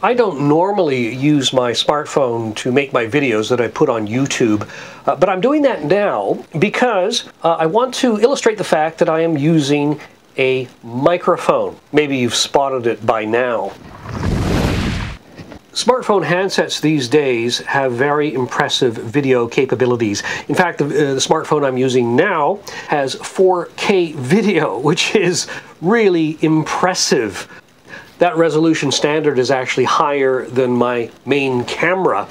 I don't normally use my smartphone to make my videos that I put on YouTube, but I'm doing that now because I want to illustrate the fact that I am using a microphone. Maybe you've spotted it by now. Smartphone handsets these days have very impressive video capabilities. In fact, the smartphone I'm using now has 4K video, which is really impressive. That resolution standard is actually higher than my main camera,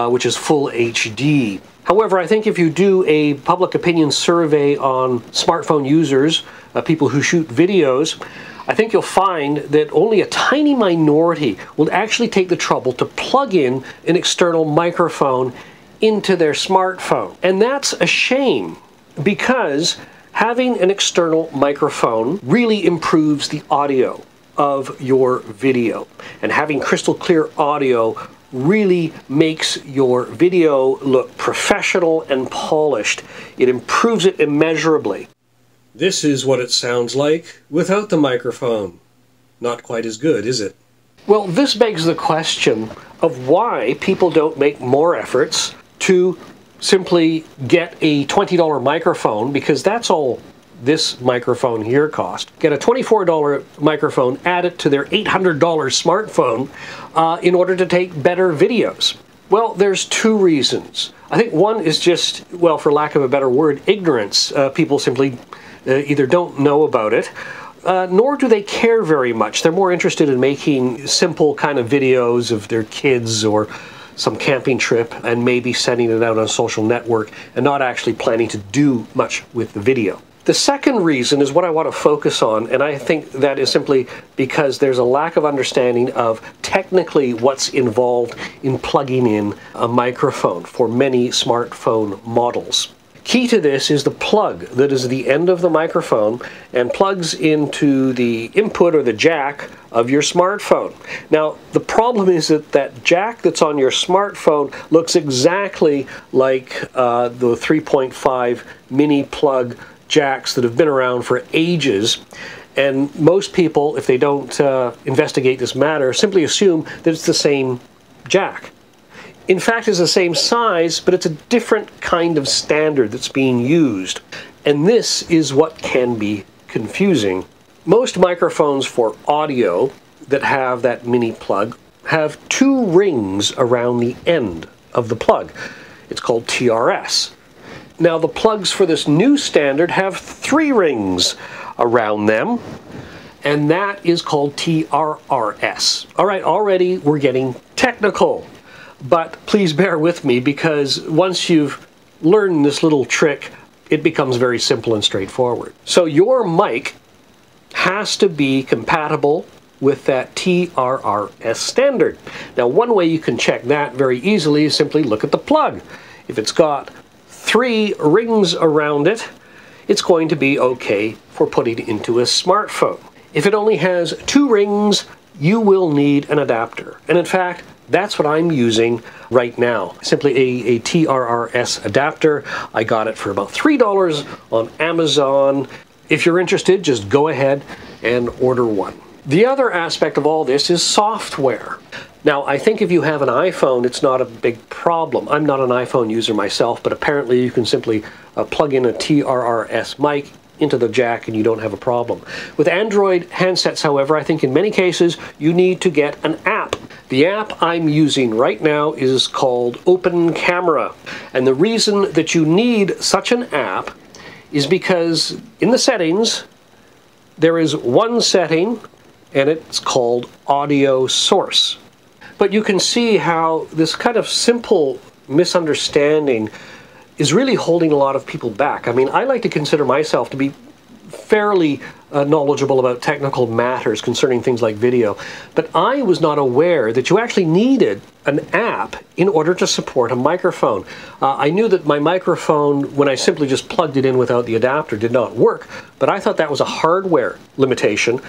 which is full HD. However, I think if you do a public opinion survey on smartphone users, people who shoot videos, I think you'll find that only a tiny minority will actually take the trouble to plug in an external microphone into their smartphone. And that's a shame, because having an external microphone really improves the audio of your video. And having crystal clear audio really makes your video look professional and polished. It improves it immeasurably. This is what it sounds like without the microphone. Not quite as good, is it? Well, this begs the question of why people don't make more efforts to simply get a $20 microphone, because that's all this microphone here cost. Get a $24 microphone, add it to their $800 smartphone in order to take better videos. Well, there's two reasons. I think one is just, well, for lack of a better word, ignorance. People simply either don't know about it, nor do they care very much. They're more interested in making simple kind of videos of their kids or some camping trip and maybe sending it out on a social network and not actually planning to do much with the video. The second reason is what I want to focus on, and I think that is simply because there's a lack of understanding of technically what's involved in plugging in a microphone for many smartphone models. Key to this is the plug that is the end of the microphone and plugs into the input or the jack of your smartphone. Now, the problem is that that jack that's on your smartphone looks exactly like the 3.5 mini plug jacks that have been around for ages. And most people, if they don't investigate this matter, simply assume that it's the same jack. In fact, it's the same size, but it's a different kind of standard that's being used. And this is what can be confusing. Most microphones for audio that have that mini plug have two rings around the end of the plug. It's called TRS. Now, the plugs for this new standard have three rings around them, and that is called TRRS. All right, already we're getting technical. But please bear with me, because once you've learned this little trick, it becomes very simple and straightforward. So your mic has to be compatible with that TRRS standard. Now, one way you can check that very easily is simply look at the plug. If it's got three rings around it, it's going to be okay for putting into a smartphone. If it only has two rings, you will need an adapter. And in fact, that's what I'm using right now. Simply a TRRS adapter. I got it for about $3 on Amazon. If you're interested, just go ahead and order one. The other aspect of all this is software. Now, I think if you have an iPhone, it's not a big problem. I'm not an iPhone user myself, but apparently you can simply plug in a TRRS mic into the jack and you don't have a problem. With Android handsets, however, I think in many cases you need to get an app. The app I'm using right now is called Open Camera. And the reason that you need such an app is because in the settings, there is one setting and it's called Audio Source. But you can see how this kind of simple misunderstanding is really holding a lot of people back. I mean, I like to consider myself to be fairly knowledgeable about technical matters concerning things like video, but I was not aware that you actually needed an app in order to support a microphone. I knew that my microphone, when I simply just plugged it in without the adapter, did not work, but I thought that was a hardware limitation.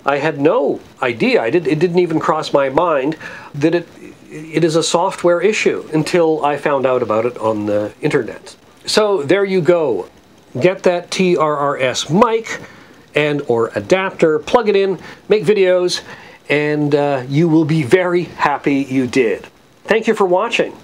I had no idea, it didn't even cross my mind that it is a software issue until I found out about it on the internet. So there you go. Get that TRRS mic and or adapter, plug it in, make videos, and you will be very happy you did. Thank you for watching.